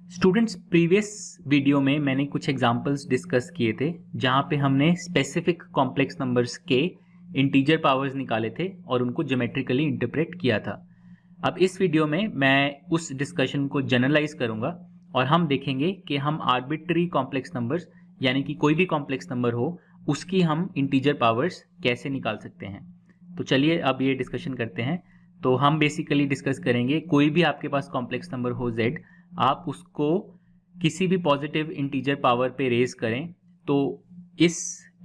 Students, previous video में मैंने कुछ एग्जांपल्स डिस्कस किए थे जहां पे हमने स्पेसिफिक कॉम्प्लेक्स नंबर्स के इंटीजर पावर्स निकाले थे और उनको ज्योमेट्रिकली इंटरप्रेट किया था। अब इस वीडियो में मैं उस डिस्कशन को जनरलाइज करूंगा और हम देखेंगे कि हम आर्बिट्री कॉम्प्लेक्स नंबर्स यानी कि कोई भी कॉम्प्लेक्स नंबर हो उसकी हम इंटीजर पावर्स कैसे निकाल सकते हैं। तो चलिए अब ये डिस्कशन करते हैं। तो हम बेसिकली डिस्कस करेंगे कोई भी आपके पास कॉम्प्लेक्स नंबर हो z, आप उसको किसी भी पॉजिटिव इंटीजर पावर पे रेज करें तो इस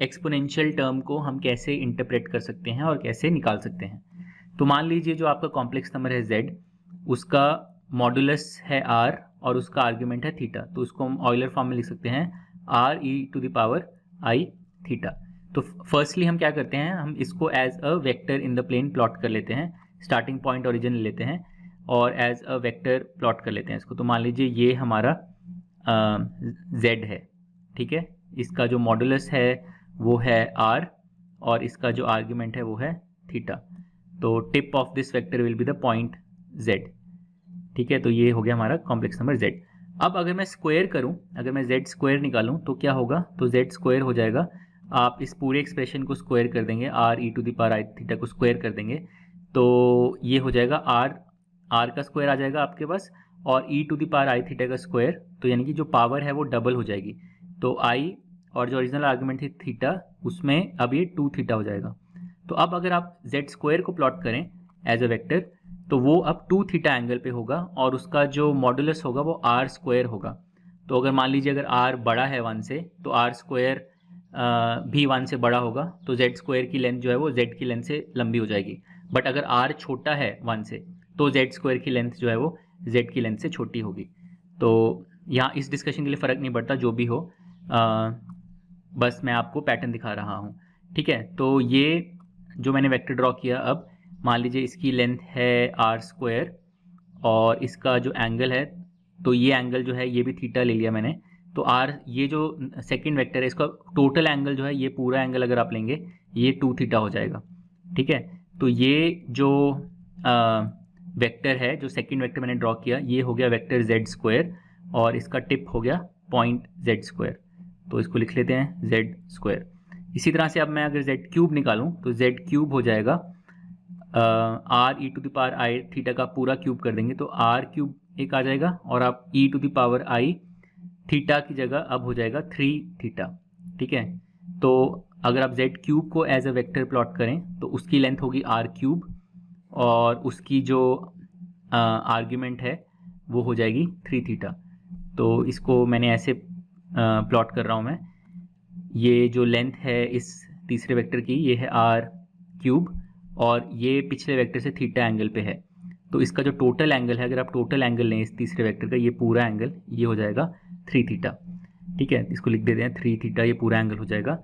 एक्सपोनेंशियल टर्म को हम कैसे इंटरप्रेट कर सकते हैं और कैसे निकाल सकते हैं। तो मान लीजिए जो आपका कॉम्प्लेक्स नंबर है z, उसका मॉडुलस है r और उसका आर्ग्यूमेंट है थीटा। तो उसको हम ऑयलर फॉर्म में लिख सकते हैं r e to the power i theta. तो फर्स्टली हम क्या करते हैं, हम इसको as a vector in the plane plot कर लेते हैं, स्टार्टिंग पॉइंट ओरिजिन ले लेते हैं और एज अ वेक्टर प्लॉट कर लेते हैं इसको। तो मान लीजिए ये हमारा z है, ठीक है। इसका जो मॉडुलस है वो है r और इसका जो आर्ग्यूमेंट है वो है थीटा। तो tip of this vector will be the point z, ठीक है। तो ये हो गया हमारा कॉम्प्लेक्स नंबर z। अब अगर मैं स्क्वायर करूं, अगर मैं z स्क्वायर निकालूं तो क्या होगा, तो z स्क्वायर हो जाएगा। आप इस पूरे एक्सप्रेशन को स्क्वायर कर देंगे, r e to the power i theta को स्क्वायर कर देंगे तो ये हो जाएगा r का स्क्वायर आ जाएगा आपके पास और e to the power i theta का स्क्वायर। तो यानी कि जो पावर है वो डबल हो जाएगी। तो i और जो ओरिजिनल आर्गुमेंट है थीटा, उसमें अब ये 2 थीटा हो जाएगा। तो अब अगर आप z स्क्वायर को प्लॉट करें एज अ वेक्टर तो वो अब 2 थीटा एंगल पे होगा और उसका जो मॉडुलस होगा वो r स्क्वायर होगा। तो अगर मान लीजिए अगर r बड़ा है 1 से तो r स्क्वायर भी 1 से बड़ा होगा, तो z स्क्वायर की लेंथ जो है वो z की लेंथ से लंबी हो जाएगी। बट अगर r छोटा है 1 से तो z स्क्वायर की लेंथ जो है वो z की लेंथ से छोटी होगी। तो यहाँ इस डिस्कशन के लिए फ़र्क नहीं पड़ता, जो भी हो, बस मैं आपको पैटर्न दिखा रहा हूँ, ठीक है। तो ये जो मैंने वेक्टर ड्रॉ किया, अब मान लीजिए इसकी लेंथ है r स्क्वायर और इसका जो एंगल है, तो ये एंगल जो है ये भी थीटा ले लिया मैंने। तो r, ये जो सेकंड वेक्टर है, इसका टोटल एंगल जो है, ये पूरा एंगल अगर आप लेंगे ये 2 थीटा हो जाएगा, ठीक है। तो ये जो वेक्टर है, जो सेकंड वेक्टर मैंने ड्रॉ किया, ये हो गया वेक्टर z स्क्वायर और इसका टिप हो गया पॉइंट z स्क्वायर। तो इसको लिख लेते हैं z स्क्वायर। इसी तरह से अब मैं अगर z क्यूब निकालूं तो z क्यूब हो जाएगा r e to the power i theta का पूरा क्यूब कर देंगे तो r क्यूब एक आ जाएगा और आप e to the power i theta की जगह अब हो जाएगा 3 थीटा, ठीक है। तो अगर आप z क्यूब को एज अ वेक्टर प्लॉट करें तो उसकी लेंथ होगी r क्यूब और उसकी जो आर्ग्यूमेंट है वो हो जाएगी 3 थीटा। तो इसको मैंने ऐसे प्लॉट कर रहा हूँ मैं। ये जो लेंथ है इस तीसरे वेक्टर की, ये है r क्यूब और ये पिछले वेक्टर से थीटा एंगल पे है। तो इसका जो टोटल एंगल है, अगर आप टोटल एंगल लें इस तीसरे वेक्टर का, ये पूरा एंगल ये हो जाएगा 3 थीटा, ठीक है। इसको लिख देते हैं 3 थीटा, ये पूरा एंगल हो जाएगा।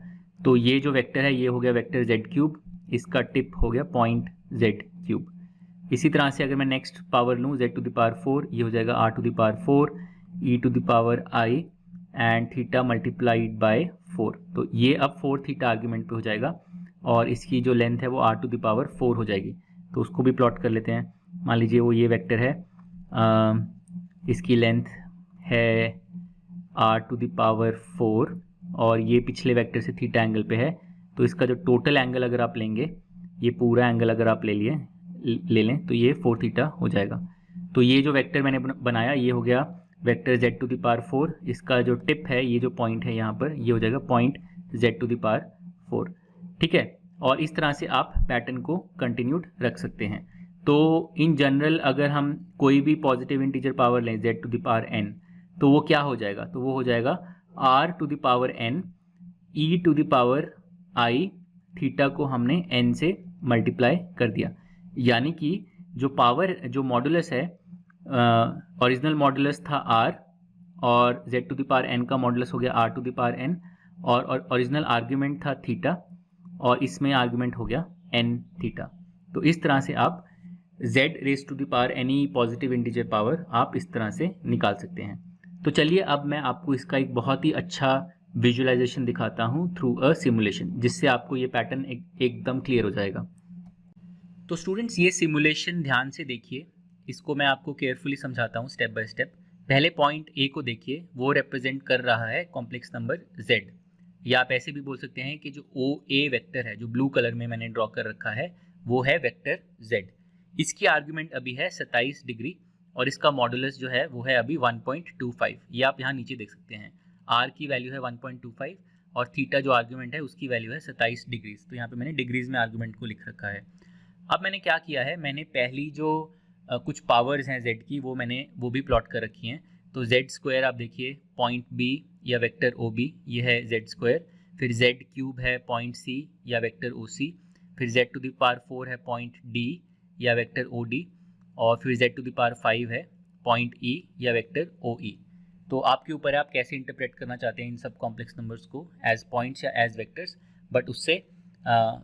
तो ये जो वेक्टर है ये हो गया वेक्टर z क्यूब, इसका टिप हो गया पॉइंट z क्यूब। इसी तरह से अगर मैं नेक्स्ट पावर लूँ z टू द पावर 4, ये हो जाएगा r to the power 4 e to the power i and theta multiplied by 4। तो ये अब 4 थीटा आर्ग्यूमेंट पे हो जाएगा और इसकी जो लेंथ है वो r टू द पावर 4 हो जाएगी। तो उसको भी प्लॉट कर लेते हैं। मान लीजिए वो ये वेक्टर है, इसकी लेंथ है r टू द पावर 4 और ये पिछले वेक्टर से थीटा एंगल पे है। तो इसका जो टोटल एंगल अगर आप लेंगे, ये पूरा एंगल अगर आप ले लें तो ये 4 थीटा हो जाएगा। तो ये जो वेक्टर मैंने बनाया ये हो गया vector z to the power 4। इसका जो टिप है, ये जो पॉइंट है यहाँ पर, ये हो जाएगा point z to the power 4, ठीक है। और इस तरह से आप पैटर्न को कंटिन्यूड रख सकते हैं। तो इन जनरल अगर हम कोई भी पॉजिटिव इंटीजर पावर लें z to the power n, तो वो क्या हो जाएगा, तो वो हो जाएगा r to the power n e to the power i theta को हमने n से मल्टीप्लाई कर दिया। यानी कि जो पावर, जो मॉडुलस है, ओरिजिनल मॉडुलस था r और z to the power n का मॉडुलस हो गया r to the power n और ओरिजिनल आर्ग्यूमेंट था थीटा और इसमें आर्ग्यूमेंट हो गया n थीटा। तो इस तरह से आप z raise to the power any positive integer power आप इस तरह से निकाल सकते हैं। तो चलिए अब मैं आपको इसका एक बहुत ही अच्छा विजुअलाइजेशन दिखाता हूँ थ्रू अ सिमुलेशन, जिससे आपको ये पैटर्न एकदम क्लियर हो जाएगा। तो स्टूडेंट्स, ये सिमुलेशन ध्यान से देखिए, इसको मैं आपको केयरफुली समझाता हूँ स्टेप बाय स्टेप। पहले पॉइंट ए को देखिए, वो रिप्रेजेंट कर रहा है कॉम्प्लेक्स नंबर z, या आप ऐसे भी बोल सकते हैं कि जो ओ ए वेक्टर है जो ब्लू कलर में मैंने ड्रॉ कर रखा है वो है वेक्टर z। इसकी आर्गुमेंट अभी है 27 डिग्री और इसका मॉडुलस जो है वो है अभी 1.25। ये आप यहाँ नीचे देख सकते हैं, r की वैल्यू है 1.25 और थीटा जो आर्गुमेंट है उसकी वैल्यू है 27 डिग्रीज। तो यहाँ पे मैंने डिग्रीज में आर्गुमेंट को लिख रखा है। अब मैंने क्या किया है, मैंने पहली जो कुछ पावर्स हैं z की वो भी प्लॉट कर रखी हैं। तो z स्क्वायर आप देखिए पॉइंट b या वेक्टर ओ बी, ये है z स्क्वायर। फिर z क्यूब है पॉइंट c या वेक्टर ओ सी। फिर z टू द पावर 4 है पॉइंट d या वेक्टर ओ डी। और फिर z टू द पावर 5 है पॉइंट e या वेक्टर ओ ई। तो आपके ऊपर है आप कैसे इंटरप्रेट करना चाहते हैं इन सब कॉम्प्लेक्स नंबर्स को, एज पॉइंट्स या एज वेक्टर्स। बट उससे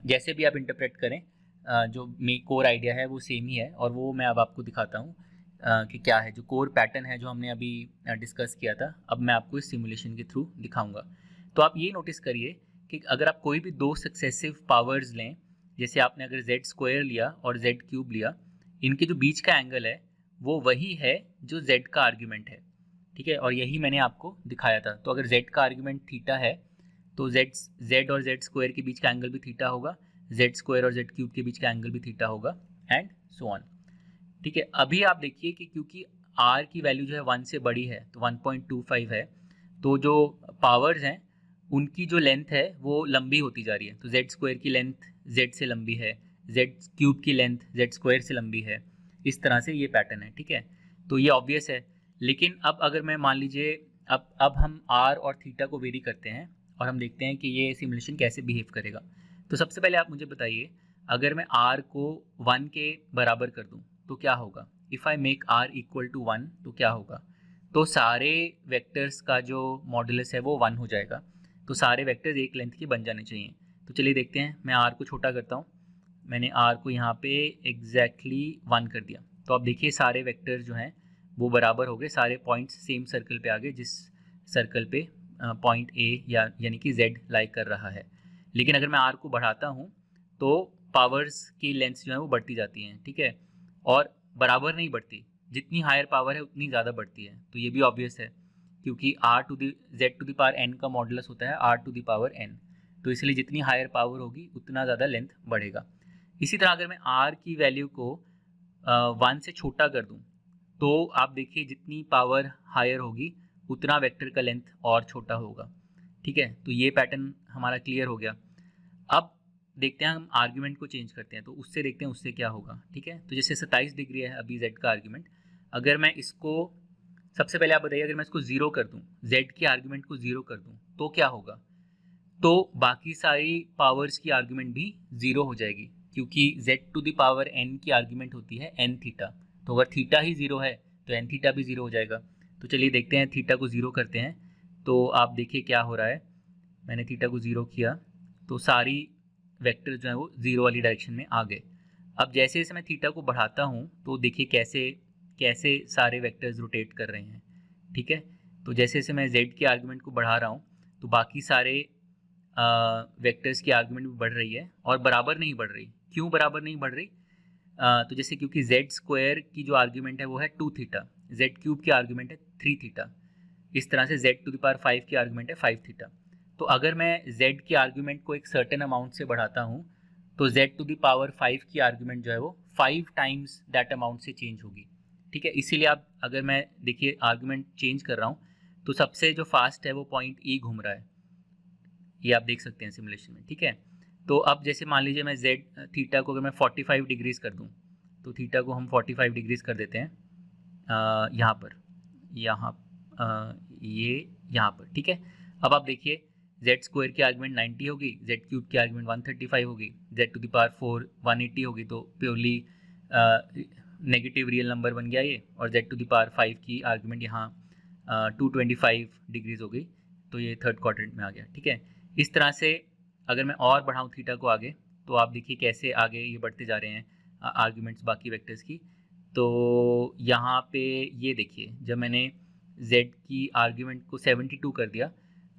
जैसे भी आप इंटरप्रेट करें, जो कोर आइडिया है वो सेम ही है। और वो मैं अब आपको दिखाता हूँ कि क्या है जो कोर पैटर्न है जो हमने अभी डिस्कस किया था, अब मैं आपको इस सिमुलेशन के थ्रू दिखाऊंगा। तो आप ये नोटिस करिए कि अगर आप कोई भी दो सक्सेसिव पावर्स लें, जैसे आपने अगर z स्क्वायर लिया और z क्यूब लिया, इनके जो बीच का एंगल है वो वही है जो z का आर्ग्यूमेंट है, ठीक है। और यही मैंने आपको दिखाया था। तो अगर z का आर्ग्यूमेंट थीटा है तो z और z स्क्वायर के बीच का एंगल भी थीटा होगा, z स्क्वायर और z क्यूब के बीच का एंगल भी थीटा होगा, एंड सो ऑन, ठीक है। अभी आप देखिए कि क्योंकि r की वैल्यू जो है 1 से बड़ी है तो 1.25 है, तो जो पावर्स हैं उनकी जो लेंथ है वो लंबी होती जा रही है। तो z स्क्वायर की लेंथ z से लंबी है, z क्यूब की लेंथ z स्क्वायर से लंबी है। इस तरह से ये पैटर्न है, ठीक है। तो ये ऑब्वियस है। लेकिन अब अगर मैं मान लीजिए अब हम r और थीटा को वेरी करते हैं और हम देखते हैं कि ये सिमुलेशन कैसे बिहेव करेगा। तो सबसे पहले आप मुझे बताइए, अगर मैं r को 1 के बराबर कर दूं तो क्या होगा। If I make r equal to 1 तो क्या होगा, तो सारे वेक्टर्स का जो मॉडुलस है वो 1 हो जाएगा। तो सारे वेक्टर्स एक लेंथ के बन जाने चाहिए। तो चलिए देखते हैं, मैं r को छोटा करता हूँ। मैंने r को यहाँ पे एग्जैक्टली 1 कर दिया। तो आप देखिए सारे वेक्टर्स जो हैं वो बराबर हो गए, सारे पॉइंट्स सेम सर्कल पे आ गए जिस सर्कल पे पॉइंट a यानी कि z लाई कर रहा है। लेकिन अगर मैं r को बढ़ाता हूँ तो पावर्स की लेंथ्स जो है वो बढ़ती जाती हैं, ठीक है, और बराबर नहीं बढ़ती। जितनी हायर पावर है उतनी ज़्यादा बढ़ती है। तो ये भी ऑब्वियस है क्योंकि r to the z to the power n का मॉडुलस होता है r to the power n। तो इसलिए जितनी हायर पावर होगी उतना ज़्यादा लेंथ बढ़ेगा। इसी तरह अगर मैं r की वैल्यू को 1 से छोटा कर दूं तो आप देखिए जितनी पावर हायर होगी उतना वेक्टर का लेंथ और छोटा होगा, ठीक है। तो ये पैटर्न हमारा क्लियर हो गया। अब देखते हैं हम आर्ग्यूमेंट को चेंज करते हैं तो उससे देखते हैं उससे क्या होगा, ठीक है। तो जैसे 27 डिग्री है अभी z का आर्ग्यूमेंट, अगर मैं इसको सबसे पहले आप बताइए, अगर मैं इसको 0 कर दूं, z के आर्ग्यूमेंट को 0 कर दूं तो क्या होगा। तो बाकी सारी पावर्स की आर्ग्यूमेंट भी 0 हो जाएगी क्योंकि z to the power n की आर्ग्यूमेंट होती है n थीटा। तो अगर थीटा ही 0 है तो n थीटा भी 0 हो जाएगा। तो चलिए देखते हैं, थीटा को 0 करते हैं तो आप देखिए क्या हो रहा है। मैंने थीटा को 0 किया तो सारी वेक्टर जो है वो 0 वाली डायरेक्शन में आ गए। अब जैसे जैसे मैं थीटा को बढ़ाता हूँ तो देखिए कैसे कैसे सारे वेक्टर्स रोटेट कर रहे हैं, ठीक है। तो जैसे जैसे मैं z के आर्गुमेंट को बढ़ा रहा हूँ तो बाकी सारे वेक्टर्स की आर्गुमेंट भी बढ़ रही है और बराबर नहीं बढ़ रही। क्यों बराबर नहीं बढ़ रही, तो जैसे क्योंकि z स्क्वायर की जो आर्ग्यूमेंट है वो है 2 थीटा, z क्यूब की आर्ग्यूमेंट है 3 थीटा, इस तरह से z टू द पावर 5 की आर्ग्यूमेंट है 5 थीटा। तो अगर मैं z की आर्ग्यूमेंट को एक सर्टेन अमाउंट से बढ़ाता हूँ तो z टू द पावर 5 की आर्ग्यूमेंट जो है वो 5 टाइम्स दैट अमाउंट से चेंज होगी, ठीक है। इसीलिए आप अगर मैं देखिए आर्ग्यूमेंट चेंज कर रहा हूँ तो सबसे जो फास्ट है वो पॉइंट e घूम रहा है, ये आप देख सकते हैं सिमुलेशन में, ठीक है। तो अब जैसे मान लीजिए मैं z थीटा को अगर मैं 45 डिग्रीज कर दूं तो थीटा को हम 45 डिग्रीज कर देते हैं यहाँ पर, ये यहाँ पर, ठीक है। अब आप देखिए z स्क्वायर की आर्गुमेंट 90 होगी, z क्यूब की आर्गुमेंट 135 होगी, z टू द पावर 4 180 होगी, तो प्योरली नेगेटिव रियल नंबर बन गया ये। और z टू द पावर 5 की आर्गुमेंट यहाँ 225 डिग्रीज हो गई, तो ये थर्ड क्वाड्रेंट में आ गया, ठीक है। इस तरह से अगर मैं और बढ़ाऊँ थीटा को आगे तो आप देखिए कैसे आगे ये बढ़ते जा रहे हैं आर्ग्यूमेंट्स बाकी वेक्टर्स की। तो यहाँ पे ये देखिए जब मैंने z की आर्ग्यूमेंट को 72 कर दिया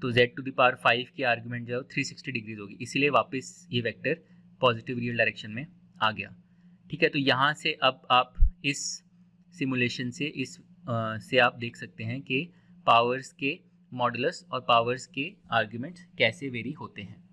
तो z टू द पावर 5 की आर्ग्यूमेंट जो है 360 डिग्रीज होगी, इसीलिए वापस ये वेक्टर पॉजिटिव रियल डायरेक्शन में आ गया, ठीक है। तो यहाँ से अब आप इस सिमुलेशन से, इस से आप देख सकते हैं कि पावर्स के मॉडुलस और पावर्स के आर्ग्यूमेंट्स कैसे वेरी होते हैं।